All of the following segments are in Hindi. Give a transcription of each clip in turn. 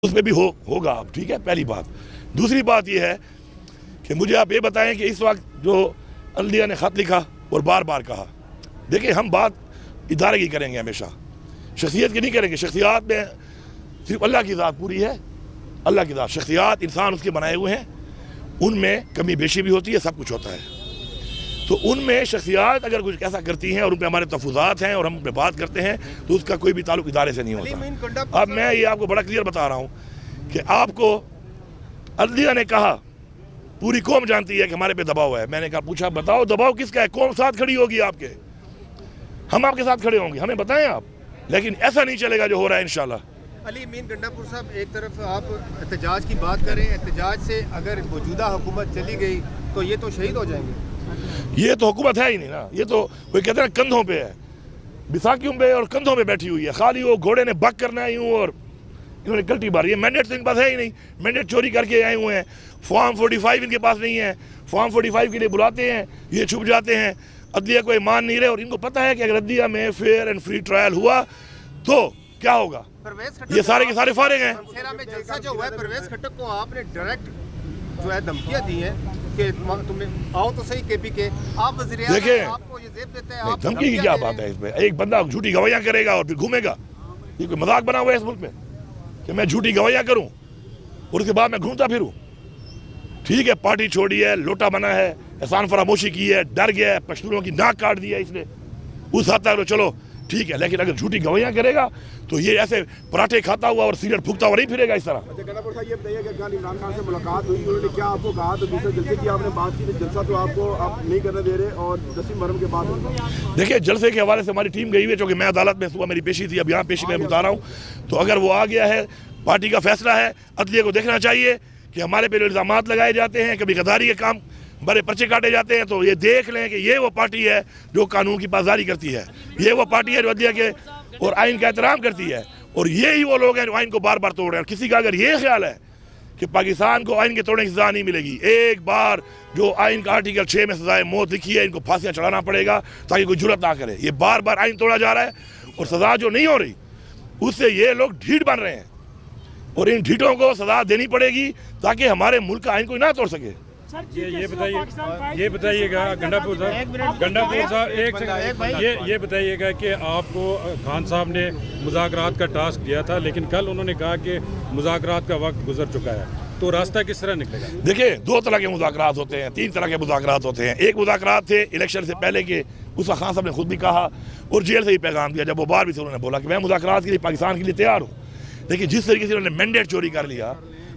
उसमें भी होगा अब, ठीक है। पहली बात। दूसरी बात यह है कि मुझे आप ये बताएं कि इस वक्त जो अल्दिया ने ख़त लिखा और बार बार कहा, देखिए हम बात इदारे की करेंगे, हमेशा शख्सियत की नहीं करेंगे। शख्सियात में सिर्फ अल्लाह की ज़ात पूरी है, अल्लाह की ज़ात। शख्सियात इंसान उसके बनाए हुए हैं, उनमें कमी बेशी भी होती है, सब कुछ होता है। तो उनमें शख्सियात अगर कुछ ऐसा करती हैं और उन पर हमारे तफुज़ात हैं और हम उन पर बात करते हैं तो उसका कोई भी ताल्लुक इदारे से नहीं होता। अब मैं ये आपको बड़ा क्लियर बता रहा हूँ कि आपको अल्दिया ने कहा, पूरी कौम जानती है कि हमारे पे दबाव है। मैंने कहा, पूछा बताओ दबाव किसका है, कौम साथ खड़ी होगी आपके, हम आपके साथ खड़े होंगे, हमें बताएं आप। लेकिन ऐसा नहीं चलेगा जो हो रहा है इंशाल्लाह। अली अमीन गंडापुर साहब, एक तरफ आप एहतजाज की बात करें, एहतजाज से अगर मौजूदा हुकूमत चली गई तो ये तो शहीद हो जाएंगे। ये तो हुकूमत है ही नहीं ना, ये तो कोई कहते हैं कंधों पे है, बिसाकियों पे और कंधों पे बैठी हुई है। खाली वो घोड़े ने बक करना है यूं और इन्होंने कल्टी मारी है। मैंडेट तो इनके पास है ही नहीं, मैंडेट चोरी करके आए हुए हैं। फॉर्म 45 इनके पास नहीं है, फॉर्म 45 के लिए बुलाते हैं, ये छुप जाते हैं। अदलिया को मान नहीं रहे और इनको पता है कि अगर अदलिया में फेयर एंड फ्री ट्रायल हुआ तो क्या होगा। ये सारे के सारे फारिग हैं। में जलसा जो हुआ है, परवेज खट्टक को आपने डायरेक्ट जो है धमकियां दी हैं कि तुम्हें आओ तो सही केपी के आप वज़ीर आज़म, देखिए आपको ये जेब देते हैं। धमकी की क्या बात है इसमें। एक बंदा झूठी गवाहियां करेगा और फिर घूमेगा, ये कोई मजाक बना हुआ है इस मुल्क में कि मैं झूठी गवाहियां करूं और उसके बाद मैं घूमता फिरूं। ठीक है, पार्टी छोड़ी है, लोटा बना है, एहसान फरामोशी की है, डर गया है, पश्तूनों की नाक काट दी है इसने, उस हद तक तो चलो ठीक है। लेकिन अगर झूठी गवाहियां करेगा तो ये ऐसे पराठे खाता हुआ और सिगरेट फूकता हुआ नहीं फिरेगा इस तरह। ये बताइए कि कल इमरान खान से मुलाकात हुई, उन्होंने क्या आपको कहा? तो दूसरे जलसे की आपने बात की, तो जलसा तो आपको आप नहीं करने दे रहे और 10 मुहर्रम के बाद। देखिए जलसे के हवाले से हमारी टीम गई हुई है, चूँकि मैं अदालत में सुबह मेरी पेशी थी, अब यहाँ पेशी में बता रहा हूँ। तो अगर वो आ गया है, पार्टी का फैसला है, अदलिया को देखना चाहिए कि हमारे पे इल्ज़ाम लगाए जाते हैं, कभी गद्दारी के काम, बड़े पर्चे काटे जाते हैं, तो ये देख लें कि ये वो पार्टी है जो कानून की पासदारी करती है, ये वो पार्टी है जो अदलिया के और आइन का एहतराम करती है, और ये ही वो लोग हैं जो आइन को बार बार तोड़ रहे हैं। और किसी का अगर ये ख्याल है कि पाकिस्तान को आइन के तोड़ने की सजा नहीं मिलेगी, एक बार जो आइन का आर्टिकल 6 में सजाए मौत लिखी है, इनको फांसियाँ चढ़ाना पड़ेगा ताकि कोई जुर्रत ना करे। ये बार बार आइन तोड़ा जा रहा है और सजा जो नहीं हो रही उससे ये लोग ढीठ बन रहे हैं, और इन ढीठों को सजा देनी पड़ेगी ताकि हमारे मुल्क का आइन कोई ना तोड़ सके। ये बताइएगा गंडापुर साहब एक सेकंड, ये बताइएगा कि आपको खान साहब ने मुज़ाकरात का टास्क दिया था, लेकिन कल उन्होंने कहा कि मुज़ाकरात का वक्त गुजर चुका है, तो रास्ता किस तरह निकलेगा? देखिए 2 तरह के मुज़ाकरात होते हैं, 3 तरह के मुज़ाकरात होते हैं। एक मुज़ाकरात थे इलेक्शन से पहले के, उसका खान साहब ने खुद भी कहा और जेल से ही पैगाम दिया, जब वो बार भी से उन्होंने बोला कि मैं मुज़ाकरात के लिए पाकिस्तान के लिए तैयार हूँ। लेकिन जिस तरीके से उन्होंने मैंडेट चोरी कर लिया,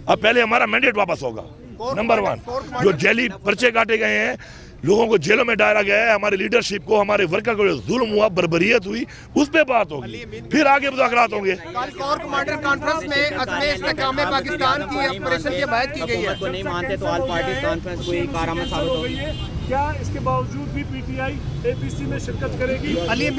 अब पहले हमारा मैंडेट वापस होगा। नंबर 1, जो जेली पर्चे काटे गए हैं, लोगों को जेलों में डाला गया है, हमारे लीडरशिप को, हमारे वर्कर को जो जुल्म हुआ, बर्बरियत हुई, उस पे बात होगी, फिर आगे मुज़ाकरात होंगे। कोर कमांडर कॉन्फ्रेंस में अज़्म इस्तेहकाम पाकिस्तान की ऑपरेशन की हिमायत की गई है। नहीं मानते तो ऑल पार्टी कॉन्फ्रेंस कोई कारनामा साबित होगी क्या? इसके बावजूद भी पीटीआई एपीसी में शिरकत करेगी?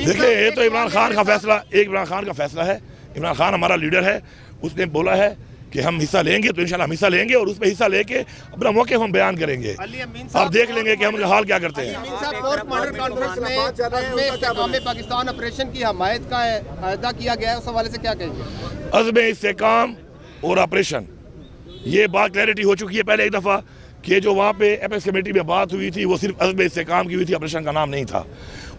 देखिए ये तो इमरान खान का फैसला, इमरान खान का फैसला है। इमरान खान हमारा लीडर है, उसने बोला है कि हम हिस्सा लेंगे, तो इंशाल्लाह हम हिस्सा लेंगे और उसमें हिस्सा लेके अपना मौके हम बयान करेंगे। आप देख लेंगे कि हम उनका हाल क्या करते हैं। पाकिस्तान ऑपरेशन की हिमायत का अदा किया गया है, उस हवाले से क्या कहेंगे? अज़्म इस्तेहकाम और ऑपरेशन, ये बात क्लैरिटी हो चुकी है पहले एक दफ़ा कि जो वहाँ पे एपेक्स कमेटी में बात हुई थी वो सिर्फ अज़्म इस्तेहकाम की हुई थी, ऑपरेशन का नाम नहीं था।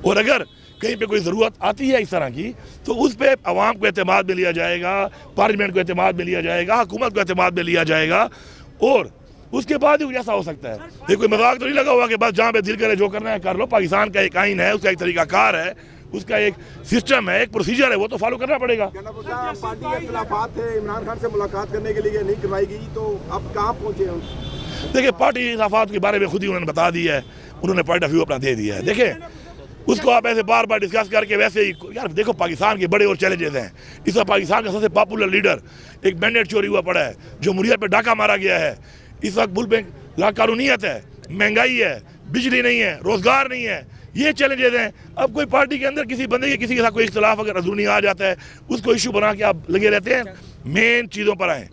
और अगर कहीं पे कोई ज़रूरत आती है इस तरह की तो उस पर अवाम को एतमाद में लिया जाएगा, पार्लियामेंट को एतमाद में लिया जाएगा, हुकूमत को एतमाद में लिया जाएगा, और उसके बाद ही ऐसा हो सकता है। ये कोई मजाक तो नहीं लगा हुआ कि बस जहाँ पे दिल करे जो करना है कर लो। पाकिस्तान का एक आइन है, उसका एक तरीकाकार है, उसका एक सिस्टम है, एक प्रोसीजर है, वो तो फॉलो करना पड़ेगा। पार्टी के खिलाफात है, इमरान खान से मुलाकात करने के लिए नहीं करवाई गई, तो अब कहाँ पहुँचे हैं? देखिए पार्टी के खिलाफात के बारे में खुद ही उन्होंने बता दी है, उन्होंने पॉइंट ऑफ व्यू अपना दे दिया है। देखिए उसको आप ऐसे बार बार डिस्कस करके वैसे ही, यार देखो पाकिस्तान के बड़े और चैलेंजेस हैं। इस वक्त पाकिस्तान का सबसे पॉपुलर लीडर, एक मैंडेट चोरी हुआ पड़ा है, जमहूरियत पे डाका मारा गया है, इस वक्त मुल्क में लाकानूनियत है, महंगाई है, बिजली नहीं है, रोजगार नहीं है, ये चैलेंजेस हैं। अब कोई पार्टी के अंदर किसी बंदे के किसी के साथ कोई इख्तिलाफ अगर अंदरूनी आ जाता है, उसको इशू बना के आप लगे रहते हैं। मेन चीज़ों पर आएँ,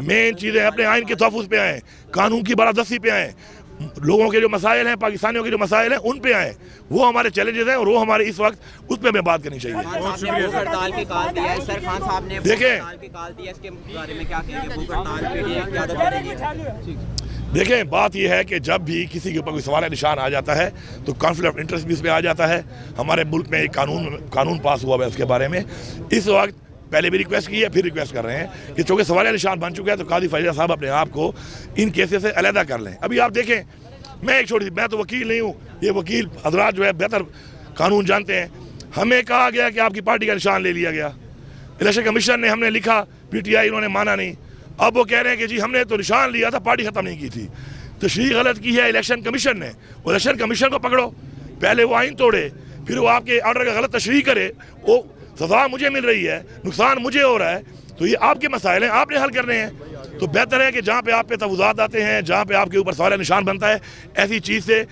मेन चीज़ें अपने आइन के तहफ़्फ़ुज़ पे आएँ, कानून की बालादस्ती पे आएँ, लोगों के जो मसाइल हैं, पाकिस्तानियों के जो मसाइल हैं, उन पे आए। वो हमारे चैलेंजेस हैं और वो हमारे इस वक्त उस पर हमें बात करनी चाहिए। हड़ताल की कॉल दिया है सर, खान साहब ने देखें, कॉल दिया, इसके बारे में क्या कहेंगे? भूख हड़ताल के लिए क्या करेंगे? देखें, बात यह है कि जब भी किसी के ऊपर कोई सवाल निशान आ जाता है तो कॉन्फ्लिक्ट ऑफ इंटरेस्ट भी इसमें आ जाता है। हमारे मुल्क में एक कानून पास हुआ है उसके बारे में। इस वक्त पहले भी रिक्वेस्ट की है, फिर रिक्वेस्ट कर रहे हैं कि चूँकि सवाल निशान बन चुका है तो काजी फैज़ल साहब अपने आप को इन केसेस से अलहदा कर लें। अभी आप देखें, मैं एक छोटी, मैं तो वकील नहीं हूँ, ये वकील हजरात जो है बेहतर कानून जानते हैं। हमें कहा गया कि आपकी पार्टी का निशान ले लिया गया, इलेक्शन कमीशन ने, हमने लिखा, PTI इन्होंने माना नहीं। अब वो कह रहे हैं कि जी हमने तो निशान लिया था, पार्टी खत्म नहीं की थी। तशरीह गलत की है इलेक्शन कमीशन ने, और इलेक्शन कमीशन को पकड़ो। पहले वो आइन तोड़े, फिर वो आपके ऑर्डर का गलत तशरीह करे, वो सजा मुझे मिल रही है, नुकसान मुझे हो रहा है। तो ये आपके मसाइल हैं, आपने हल करने हैं। तो बेहतर है कि जहाँ पे आप पे तवज़ुआत आते हैं, जहाँ पे आपके ऊपर सवाल निशान बनता है, ऐसी चीज़ से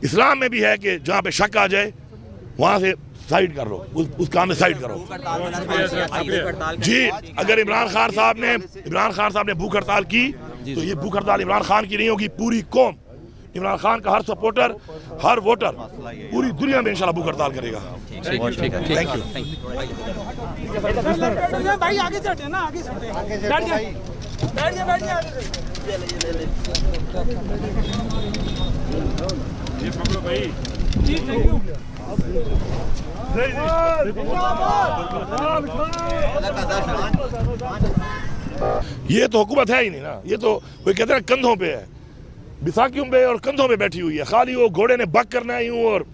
इस्लाम में भी है कि जहाँ पे शक आ जाए वहाँ से साइड कर लो, उस काम में साइड करो। जी, अगर इमरान खान साहब ने भूख हड़ताल की तो ये भूख हड़ताल इमरान खान की नहीं होगी, पूरी कौम, इमरान खान का हर सपोर्टर, हर वोटर पूरी दुनिया में इंशाल्लाह भूख हड़ताल करेगा। Thank you. भाई आगे चढ़े ना, आगे चढ़े, बैठ जाइए, ये पकड़ो भाई जी। Thank you. ये तो हुकूमत है ही नहीं ना, ये तो वो कहते हैं कंधों पे है, बिसाकियों पे और कंधों पे बैठी हुई है। खाली वो घोड़े ने बक करना है यूं और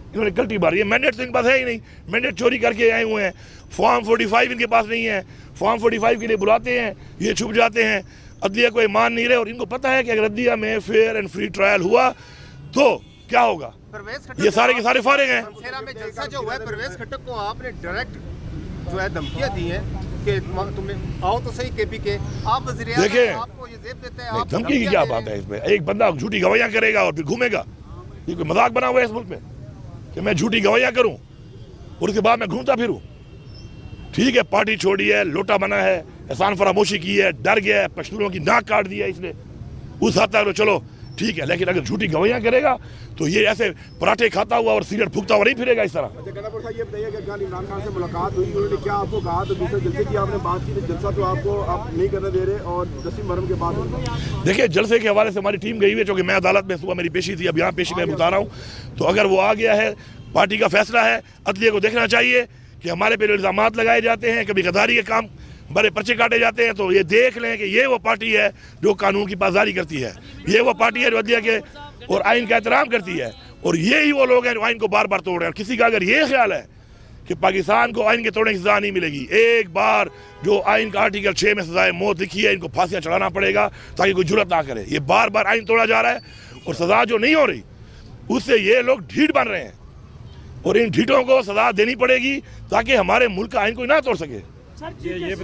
इन्होंने गलती मारी है। मैंडेट तो इनके पास है ही नहीं, मैंडेट चोरी करके आए हुए हैं। फॉर्म 45 इनके पास नहीं है, फॉर्म 45 के लिए बुलाते हैं, ये छुप जाते हैं, अदलिया को मान नहीं रहे। और इनको पता है कि अगर अदलिया में फेयर एंड फ्री ट्रायल हुआ तो क्या होगा, ये सारे के सारे फारिग हैं। में जलसा जो हुआ है, परवेज खट्टक को आपने डायरेक्ट जो है धमकियां दी हैं कि तुम्हें आओ तो सही KP के, आप वज़ीर देखिए, आपको ये जेब देते हैं, नहीं, आप धमकी की क्या बात है इसमें? एक बंदा झूठी गवाहियां करेगा और फिर घूमेगा, ये कोई मजाक बना हुआ है इस मुल्क में कि मैं झूठी गवाहियां करूं और उसके बाद मैं घूमता फिरूं? ठीक है, पार्टी छोड़ी है, लोटा बना है, एहसान फरामोशी की है, डर गया है, पश्तूनों की नाक काट दिया इसने, उस हद तक चलो ठीक है। लेकिन अगर झूठी गवाहियां करेगा तो ये ऐसे पराठे खाता हुआ और सिगरेट फूकता हुआ नहीं फिरेगा इस तरह। अच्छा गंडापुर साहब, ये बताइए कि कल इमरान खान से मुलाकात हुई, उन्होंने क्या आपको कहा? तो दूसरे जलसे की आपने बात की, तो जलसा तो आपको आप नहीं करने दे रहे, और जसीम मरम के बाद देखिए, जलसे के हवाले से हमारी टीम गई हुई है, क्योंकि मैं अदालत में सुबह मेरी पेशी थी, अब यहाँ पेशी में बता रहा हूँ। तो अगर वो आ गया है, पार्टी का फैसला है, अदलिया को देखना चाहिए कि हमारे पे जो इल्ज़ाम लगाए जाते हैं, कभी गद्दारी के काम, बड़े पर्चे काटे जाते हैं, तो ये देख लें कि ये वो पार्टी है जो कानून की पासदारी करती है, ये वो पार्टी है जो अदलिया के और आइन का एहतराम करती है, और ये ही वो लोग हैं जो आइन को बार बार तोड़ रहे हैं। किसी का अगर ये ख्याल है कि पाकिस्तान को आइन के तोड़ने की सजा नहीं मिलेगी, एक बार जो आइन का आर्टिकल 6 में सजाए मौत लिखी है, इनको फांसियां चढ़ाना पड़ेगा ताकि कोई जुर्रत ना करे। ये बार बार आइन तोड़ा जा रहा है और सजा जो नहीं हो रही उससे ये लोग ढीठ बन रहे हैं, और इन ढीठों को सजा देनी पड़ेगी ताकि हमारे मुल्क का आइन कोई ना तोड़ सके। ये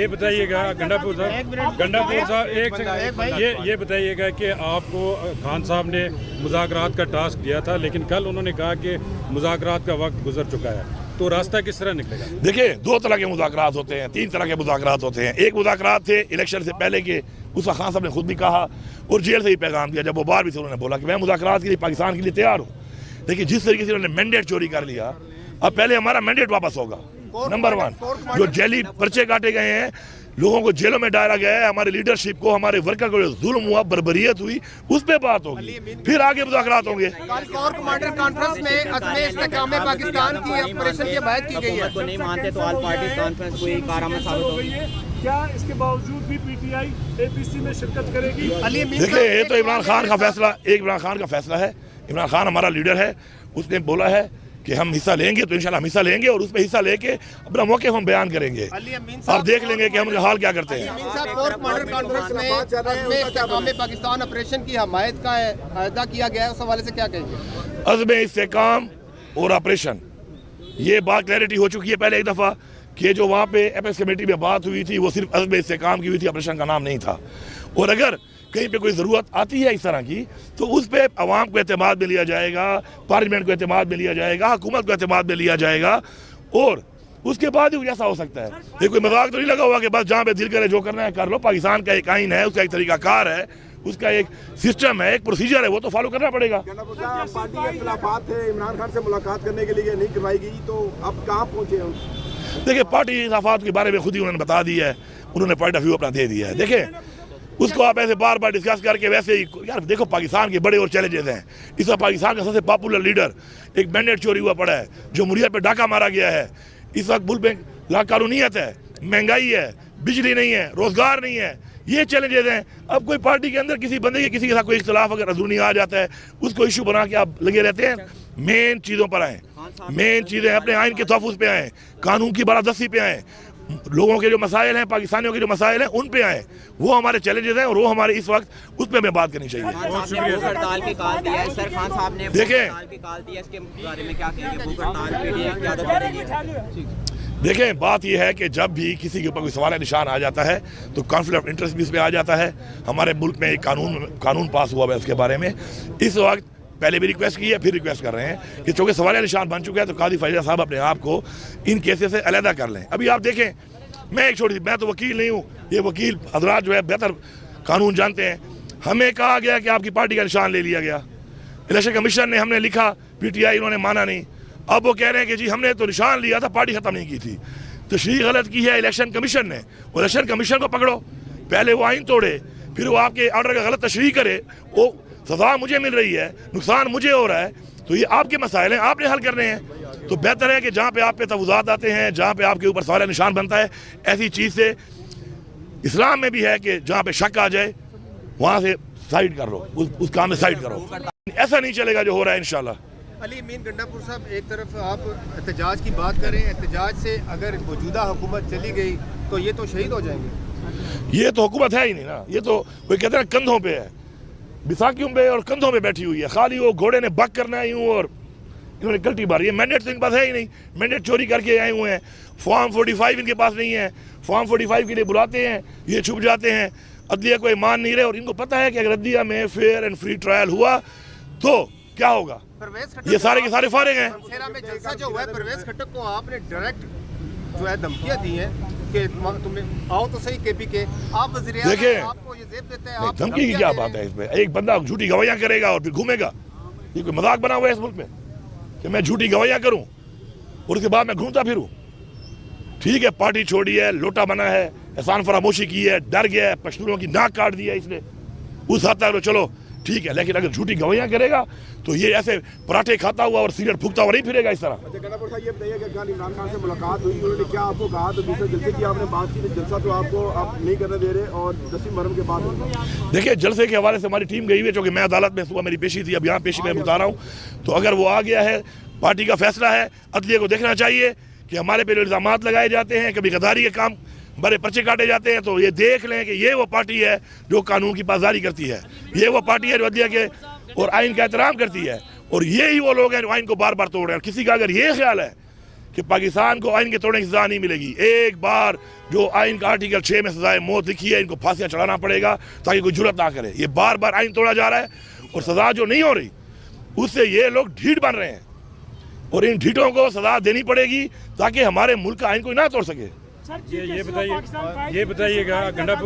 बताइएगा गंडापुर साहब, एक सेकंड, ये बताइएगा कि आपको खान साहब ने मुज़ाकरात का टास्क दिया था, लेकिन कल उन्होंने कहा कि मुज़ाकरात का वक्त गुजर चुका है, तो रास्ता किस तरह निकलेगा? देखिए, 2 तरह के मुज़ाकरात होते हैं, 3 तरह के मुज़ाकरात होते हैं। एक मुज़ाकरात थे इलेक्शन से पहले के, उसका खान साहब ने खुद भी कहा और जेल से ही पैगाम दिया, जब वो बाहर भी थे उन्होंने बोला कि मैं मुज़ाकरात के लिए पाकिस्तान के लिए तैयार हूँ। लेकिन जिस तरीके से उन्होंने मैंडेट चोरी कर लिया, अब पहले हमारा मैंडेट वापस होगा। नंबर 1, जो जेली पर्चे काटे गए हैं, लोगों को जेलों में डाला गया है, हमारे लीडरशिप को, हमारे वर्कर को जो जुल्म हुआ, बर्बरियत हुई, उस पे बात होगी, फिर आगे मुज़ाकरात होंगे। कोर कमांडर कॉन्फ्रेंस में अज़्म इस्तेकाम पाकिस्तान की ऑपरेशन की हिमायत की गई है। को नहीं मानते तो ऑल पार्टी कॉन्फ्रेंस कोई कारनामा साबित होगी? क्या इसके बावजूद भी PTI APC में शिरकत करेगी? देखिए, ये तो इमरान खान का फैसला, एक इमरान खान का फैसला है। इमरान खान हमारा लीडर है, उसने बोला है कि हम हिस्सा लेंगे, तो इंशाल्लाह हम हिस्सा लेंगे और उसमें हिस्सा लेके अपना मौके हम बयान करेंगे, आप देख लेंगे कि हम हाल क्या करते हैं। कोर कमांडर कॉन्फ्रेंस में अज़्म इस्तेकाम पाकिस्तान ऑपरेशन की हिमायत का अदा किया गया है, उस हवाले से क्या कहेंगे? अज़्म इस्तेकाम और ऑपरेशन, ये बात क्लैरिटी हो चुकी है पहले एक दफ़ा कि जो वहाँ पे एपेक्स कमेटी में बात हुई थी वो सिर्फ अज़्म इस्तेकाम की हुई थी, ऑपरेशन का नाम नहीं था। और अगर कहीं पे कोई ज़रूरत आती है इस तरह की तो उस पर अवाम को एतमाद में लिया जाएगा, पार्लियामेंट को एतमाद में लिया जाएगा, हुकूमत को एतमाद में लिया जाएगा, और उसके बाद ही ऐसा हो सकता है। ये कोई मजाक तो नहीं लगा हुआ कि बस जहाँ पे दिल करे जो करना है कर लो। पाकिस्तान का एक आइन है, उसका एक तरीकाकार है, उसका एक सिस्टम है, एक प्रोसीजर है, वो तो फॉलो करना पड़ेगा। गंडापुर साहब, पार्टी के खिलाफात थे, इमरान खान से मुलाकात करने के लिए नहीं करवाई गई, तो अब कहाँ पहुँचे हैं? देखिए, पार्टी खिलाफत के बारे में खुद ही उन्होंने बता दिया है, उन्होंने पॉइंट ऑफ व्यू अपना दे दिया है। देखें, उसको आप ऐसे बार बार डिस्कस करके वैसे ही, यार देखो पाकिस्तान के बड़े और चैलेंजेस हैं। इस वक्त पाकिस्तान का सबसे पॉपुलर लीडर, एक मैंडेट चोरी हुआ पड़ा है, जमहूरियत पे डाका मारा गया है। इस वक्त मुल्क में लाकानूनियत है, महंगाई है, बिजली नहीं है, रोजगार नहीं है, ये चैलेंजेस हैं। अब कोई पार्टी के अंदर किसी बंदे के किसी के साथ कोई इख्तलाफ अगर अंदरूनी आ जाता है, उसको इशू बना के आप लगे रहते हैं। मेन चीज़ों पर आएँ, मेन चीज़ें अपने आइन के तहफ़्फ़ुज़ पे आएँ, कानून की बारादस्ती पे आएँ, लोगों के जो मसाइल हैं, पाकिस्तानियों के जो मसाइल हैं, उन पे आए। वो हमारे चैलेंजेस हैं और वो हमारे इस वक्त उस पर हमें बात करनी चाहिए। हड़ताल की कॉल दिया है सर, खान साहब ने हड़ताल की कॉल दिया, इसके बारे में क्या कहेंगे? भूख हड़ताल पीटीआई क्या करेगी? देखें, बात यह है कि जब भी किसी के ऊपर कोई सवाल निशान आ जाता है तो कॉन्फ्लिक्ट ऑफ इंटरेस्ट भी इस पर आ जाता है। हमारे मुल्क में एक कानून पास हुआ है उसके बारे में। इस वक्त पहले भी रिक्वेस्ट की है, फिर रिक्वेस्ट कर रहे हैं कि चूँकि सवाल निशान बन चुका है तो कादी फैज़ा साहब अपने आप को इन केसेस से अलहदा कर लें। अभी आप देखें, मैं तो वकील नहीं हूँ, ये वकील हजरात जो है बेहतर कानून जानते हैं। हमें कहा गया कि आपकी पार्टी का निशान ले लिया गया, इलेक्शन कमीशन ने, हमने लिखा, पीटीआई उन्होंने माना नहीं। अब वो कह रहे हैं कि जी हमने तो निशान लिया था, पार्टी ख़त्म नहीं की थी। तशरीह गलत की है इलेक्शन कमीशन ने, और इलेक्शन कमीशन को पकड़ो। पहले वो आइन तोड़े, फिर वो आपके ऑर्डर का गलत तशरीह करे, वो सज़ा मुझे मिल रही है, नुकसान मुझे हो रहा है, तो ये आपके मसाइल हैं, आपने हल करने हैं। तो बेहतर है कि जहाँ पे आप पे तफावुज़ात आते हैं, जहाँ पे आपके ऊपर सवाल निशान बनता है, ऐसी चीज़ से इस्लाम में भी है कि जहाँ पे शक आ जाए वहाँ से साइड कर लो, उस काम में साइड करो। ऐसा नहीं चलेगा जो हो रहा है इंशाल्लाह। अली अमीन गंडापुर साहब, एक तरफ आप एहतजाज की बात करें, एहतजाज से अगर मौजूदा हुकूमत चली गई तो ये तो शहीद हो जाएंगे। ये तो हुकूमत है ही नहीं ना, ये तो कोई कहते हैं कंधों पे है, बिसाकियों पे और कंधों पे बैठी हुई है। खाली वो घोड़े ने बक करना है यूँ और इन्होंने गलती मारी है। मैंडेट तो इनके पास है ही नहीं, मैंडेट चोरी करके आए हुए हैं। फॉर्म 45 इनके पास नहीं है, फॉर्म 45 के लिए बुलाते हैं, ये छुप जाते हैं, अदलिया को मान नहीं रहे। और इनको पता है कि अगर अदलिया में फेयर एंड फ्री ट्रायल हुआ तो क्या होगा, ये सारे के सारे फारिग हैं। में जलसा जो हुआ है, परवेज खट्टक को आपने डायरेक्ट जो है धमकियां दी हैं कि तुम्हें आओ तो सही केपी के, आप वज़ीर-ए-आज़म, देखिए, आपको ये जेब देते हैं। धमकी की क्या बात है इसमें? एक बंदा झूठी गवाहियां करेगा और फिर घूमेगा, ये कोई मजाक बना हुआ है इस मुल्क में कि मैं झूठी गवाहियां करूं और उसके बाद मैं घूमता फिरूं? ठीक है, पार्टी छोड़ी है, लोटा बना है, एहसान फरामोशी की है, डर गया है, पश्तूनों की नाक काट दिया इसने, उस हद तक चलो ठीक है। लेकिन अगर झूठी गवाहियां करेगा तो ये ऐसे पराठे खाता हुआ और सिगरेट फूकता हुआ नहीं फिरेगा इस तरह। अच्छा गंडापुर साहब, ये बताइए कि कल इमरान खान से मुलाकात हुई, उन्होंने क्या आपको कहा? तो दूसरे जलसे की आपने बात की, तो जलसा तो आपको आप नहीं करने दे रहे, और 10 मुहर्रम के बाद देखिए, जलसे के हवाले से हमारी टीम गई हुई है, चूँकि मैं अदालत में सुबह मेरी पेशी थी, अब यहाँ पेशी में बता रहा हूँ। तो अगर वो आ गया है, पार्टी का फैसला है, अदलिया को देखना चाहिए कि हमारे पे इल्ज़ाम लगाए जाते हैं, कभी गद्दारी के काम, बड़े पर्चे काटे जाते हैं, तो ये देख लें कि ये वो पार्टी है जो कानून की पासदारी करती है, ये वो पार्टी है जो अदलिया के और आइन का एहतराम करती है, और ये ही वो लोग हैं जो आइन को बार बार तोड़ रहे हैं। और किसी का अगर ये ख्याल है कि पाकिस्तान को आइन के तोड़ने की सजा नहीं मिलेगी, एक बार जो आइन का आर्टिकल 6 में सजाए मौत लिखी है, इनको फांसियाँ चढ़ाना पड़ेगा ताकि कोई जुर्रत ना करे। ये बार बार आइन तोड़ा जा रहा है और सजा जो नहीं हो रही उससे ये लोग ढीठ बन रहे हैं, और इन ढीठों को सजा देनी पड़ेगी ताकि हमारे मुल्क का आइन कोई ना तोड़ सके। ये बताइएगा गंडापुर